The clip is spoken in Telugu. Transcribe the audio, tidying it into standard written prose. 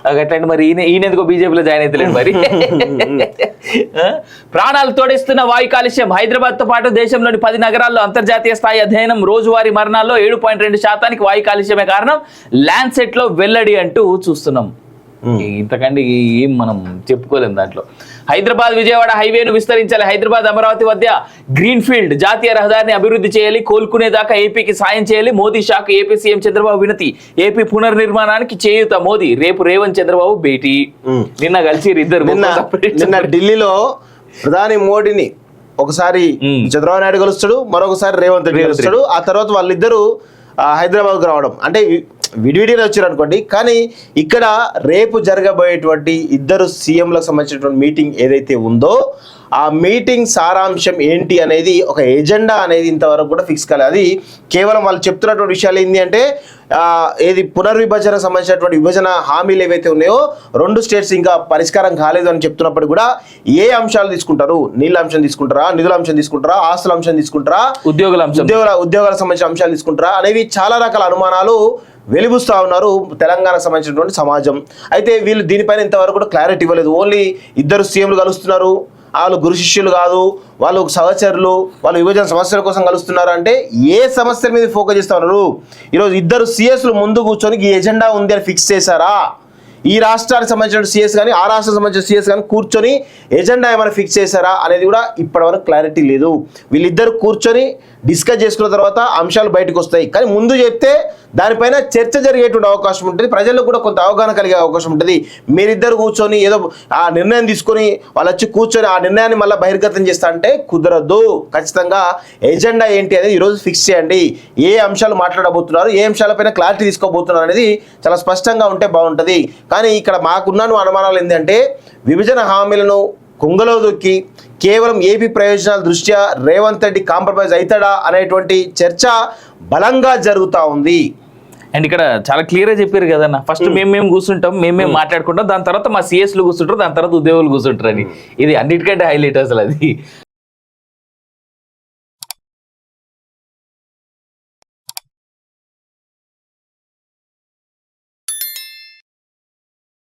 అట్లాంటి మరి ఈయన ఎందుకో బీజేపీలో జాయిన్ అవుతలేడు మరి. ప్రాణాలు తోడిస్తున్న వాయు కాలుష్యం. హైదరాబాద్ తో పాటు దేశంలోని 10 నగరాల్లో అంతర్జాతీయ స్థాయి అధ్యయనం. రోజువారీ మరణాల్లో 7.2% వాయు కాలుష్యమే కారణం. ల్యాండ్సెట్ లో వెల్లడి అంటూ చూస్తున్నాం. ఇంతకంటే ఏం మనం చెప్పుకోలేం దాంట్లో. హైదరాబాద్ విజయవాడ హైవేను విస్తరించాలి. హైదరాబాద్ అమరావతి మధ్య గ్రీన్ ఫీల్డ్ జాతీయ రహదారిని అభివృద్ధి చేయాలి. కోలుకునేదాకా ఏపీకి సాయం చేయాలి. Modi shock. AP CM Chandrababu వినతి. ఏపీ పునర్నిర్మాణానికి చేయూత మోదీ. రేపు రేవంత్ చంద్రబాబు భేటీ. నిన్న కలిసి ఇద్దరు. నిన్న ఢిల్లీలో ప్రధాని మోడీని ఒకసారి చంద్రబాబు నాయుడు కలుస్తాడు, మరొకసారి రేవంత్ రెడ్డి కలుస్తాడు. ఆ తర్వాత వాళ్ళిద్దరూ హైదరాబాద్కు రావడం అంటే విడివిడిగా వచ్చారు అనుకోండి. కానీ ఇక్కడ రేపు జరగబోయేటువంటి ఇద్దరు సీఎంలకు సంబంధించినటువంటి మీటింగ్ ఏదైతే ఉందో ఆ మీటింగ్ సారాంశం ఏంటి అనేది ఒక ఎజెండా అనేది ఇంతవరకు కూడా ఫిక్స్ కాలేదు. అది కేవలం వాళ్ళు చెప్తున్నటువంటి విషయాలు ఏంటి అంటే ఏది పునర్విభజన సంబంధించినటువంటి విభజన హామీలు ఏవైతే ఉన్నాయో 2 స్టేట్స్ ఇంకా పరిష్కారం కాలేదు అని చెప్తున్నప్పుడు కూడా ఏ అంశాలు తీసుకుంటారు? నీళ్ళ అంశం తీసుకుంటారా, నిధుల అంశం తీసుకుంటారా, ఆస్తుల అంశం తీసుకుంటారా, ఉద్యోగాలకు సంబంధించిన అంశాలు తీసుకుంటారా అనేవి చాలా రకాల అనుమానాలు వెలిబుస్తా ఉన్నారు తెలంగాణకు సంబంధించినటువంటి సమాజం. అయితే వీళ్ళు దీనిపైన ఇంతవరకు కూడా క్లారిటీ ఇవ్వలేదు. ఓన్లీ ఇద్దరు సీఎంలు కలుస్తున్నారు, వాళ్ళు గురు శిష్యులు కాదు, వాళ్ళు సహచరులు, వాళ్ళు విభజన సమస్యల కోసం కలుస్తున్నారు అంటే ఏ సమస్యల మీద ఫోకస్ చేస్తా ఉన్నారు? ఈరోజు ఇద్దరు సిఎస్లు ముందు కూర్చొని ఈ ఎజెండా ఉంది అని ఫిక్స్ చేశారా? ఈ రాష్ట్రానికి సంబంధించిన సిఎస్ కానీ ఆ రాష్ట్రానికి సంబంధించిన సిఎస్ కానీ కూర్చొని ఎజెండా ఏమైనా ఫిక్స్ చేశారా అనేది కూడా ఇప్పటివరకు క్లారిటీ లేదు. వీళ్ళిద్దరు కూర్చొని డిస్కస్ చేసుకున్న తర్వాత అంశాలు బయటకు వస్తాయి. కానీ ముందు చెప్తే దానిపైన చర్చ జరిగేటువంటి అవకాశం ఉంటుంది, ప్రజలకు కూడా కొంత అవగాహన కలిగే అవకాశం ఉంటుంది. మీరిద్దరు కూర్చొని ఏదో ఆ నిర్ణయం తీసుకొని వాళ్ళు వచ్చి కూర్చొని ఆ నిర్ణయాన్ని మళ్ళీ బహిర్గతం చేస్తా అంటే కుదరదు. ఖచ్చితంగా ఎజెండా ఏంటి అనేది ఈరోజు ఫిక్స్ చేయండి. ఏ అంశాలు మాట్లాడబోతున్నారు, ఏ అంశాలపైన క్లారిటీ తీసుకోబోతున్నారు అనేది చాలా స్పష్టంగా ఉంటే బాగుంటుంది. కానీ ఇక్కడ మాకున్న అనుమానాలు ఏంటంటే విభజన హామీలను కుంగలో దొక్కి కేవలం ఏపీ ప్రయోజనాల దృష్ట్యా రేవంత్ రెడ్డి కాంప్రమైజ్ అవుతాడా అనేటువంటి చర్చ బలంగా జరుగుతూ ఉంది. అండ్ ఇక్కడ చాలా క్లియర్గా చెప్పారు కదన్న, ఫస్ట్ మేము కూర్చుంటాం, మేము మాట్లాడుకుంటాం, దాని తర్వాత మా సిఎస్లు కూర్చుంటారు, దాని తర్వాత ఉద్యోగులు కూర్చుంటారు అని. ఇది అన్నిటికంటే హైలైట్ అసలు అది.